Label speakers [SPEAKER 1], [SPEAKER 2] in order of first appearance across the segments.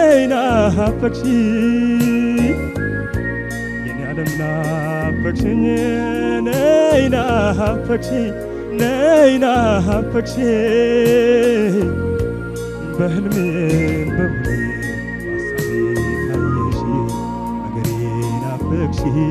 [SPEAKER 1] نينا هفكشي يني عالم نافكشي نينا هفكشي نينا هفكشي بهلمي بهلمي عصابي خيشي أقري نافكشي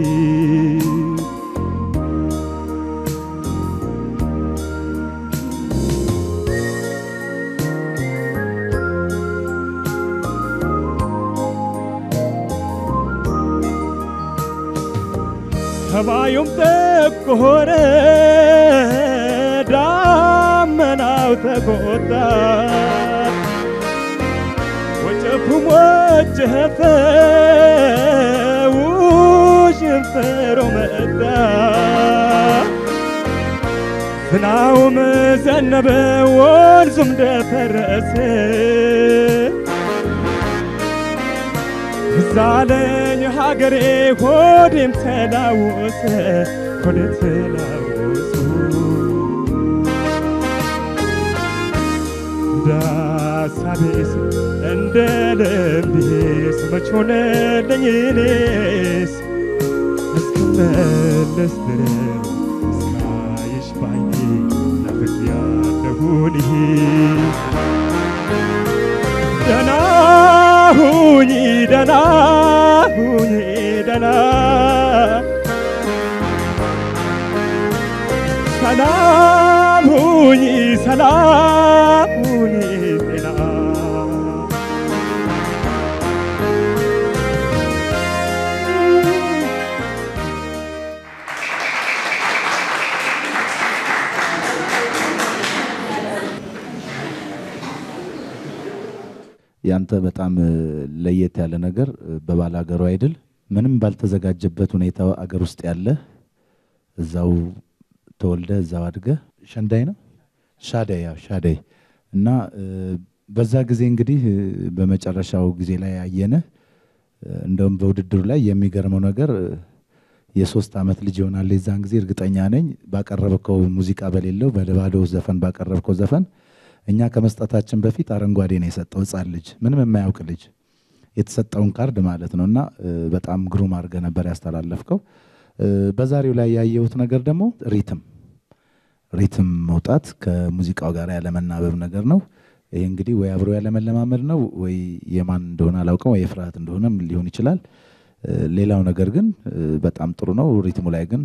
[SPEAKER 1] ሰማዩም ተቆረ ዳመናው ተቆጣ ወጨፉም ወጨፈ ውሽንፍሩ መጣ ዝናቡም ዘነበ ወንዙም ደፈረሰ زالن هاجري خودم تلاوس خودم تلاوس دا سابيس اندلم بيس مچون لنينيس اسكملس درم سكايش بايني لفقيا لهوني دنا هوني دنا هوني دنا سلام هوني سلام هوني دنا
[SPEAKER 2] ያንተ በጣም ለየት ያለ ነገር በባላገሩ አይደል ምንም ባልተዘጋጀበት ሁኔታ አገር ውስጥ ያለ እዛው ተወልደ እዛው አድገ ሸንዳይ ነው ሻዳይ እና በዛ ጊዜ እንግዲህ በመጨረሻው ጊዜ ላይ ያየነ እንደውም በውድድሩ ላይ የሚገርመው ነገር የ3 አመት ልጅ ይሆናል ለዛን ጊዜ እርግጠኛ ነኝ ባቀረበከው ሙዚቃ በሌለው በደባዶ ዘፈን ባቀረበከው ዘፈን እኛ ከመስጠታችን በፊት አረንጓዴ ነው የሰጠው ጻል ልጅ ምንም የማያውቅ ልጅ የተሰጠውን ካርድ ማለት ነውና በጣም ግሩም አርገ ነበር ያስተላለፍከው በዛሬው ላይ ያየሁት ነገር ደግሞ ሪትም መውጣት ከሙዚቃው ጋር ያለመናበብ ነገር ነው ይሄ እንግዲህ ወይ አብሮ ያለመለማመድ ነው ወይ የማን እንደሆነ አላውቀው ወይ ፍርሃት እንደሆነም ሊሆን ይችላል ሌላው ነገር ግን በጣም ጥሩ ነው ሪትሙ ላይ ግን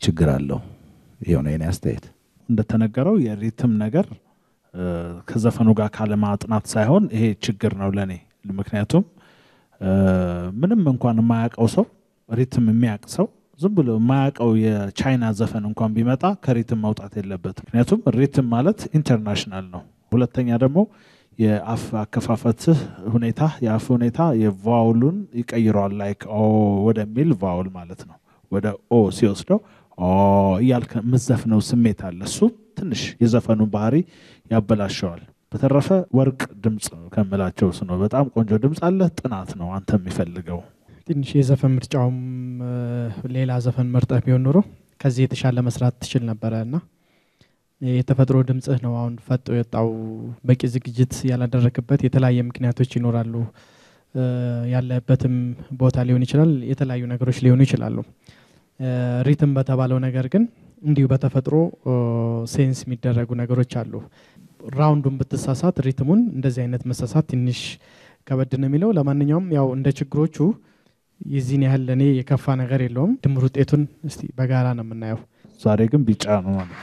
[SPEAKER 2] ችግር አለው ይሄው ነው የኔ አስተያየት
[SPEAKER 3] እንደተነገረው የሪትም ነገር ከዘፈኑ ጋር ካለማጥናት ሳይሆን ይሄ ችግር ነው ለኔ ምክንያቱም ምንም እንኳን የማያውቀው ሰው ሪትም የሚያውቅ ሰው ዝም ብሎ የማያውቀው የቻይና ዘፈን እንኳን ቢመጣ ከሪትም መውጣት የለበትም ምክንያቱም ሪትም ማለት ኢንተርናሽናል ነው ሁለተኛ ደግሞ የአፍ አከፋፈት ሁኔታ የአፍ ሁኔታ የቫውሉን ይቀይራል ላይክ ኦ ወደሚል ቫውል ማለት ነው ወደ ኦ ሲወስደው ኦ ያልከ መዘፍነው ስሜት አለ እሱ ትንሽ የዘፈኑ ባህሪ ያበላሸዋል በተረፈ ወርቅ ድምጽ ከመላቸው ነው በጣም ቆንጆ ድምጽ አለ ጥናት ነው አንተ የሚፈልገው
[SPEAKER 4] ትንሽ የዘፈን ምርጫውም ሌላ ዘፈን መርጠህ ቢሆን ኖሮ ከዚህ የተሻለ መስራት ትችል ነበርና የተፈጥሮ ድምጽህ ነው አሁን ፈጥቶ የጣው በቂ ዝግጅት ያላደረክበት የተለያየ ምክንያቶች ይኖራሉ ያለበትም ቦታ ሊሆን ይችላል የተለያዩ ነገሮች ሊሆኑ ይችላሉ ሪትም በተባለው ነገር ግን እንዲሁ በተፈጥሮ ሴንስ የሚደረጉ ነገሮች አሉ ራውንዱን በተሳሳት ሪትሙን እንደዚህ አይነት መሳሳት ትንሽ ከበድ ነው የሚለው ለማንኛውም ያው እንደ ችግሮቹ የዚህን ያህል ለኔ የከፋ ነገር የለውም ድምር ውጤቱን እስቲ በጋራ ነው የምናየው
[SPEAKER 3] ዛሬ ግን ቢጫ ነው ማለት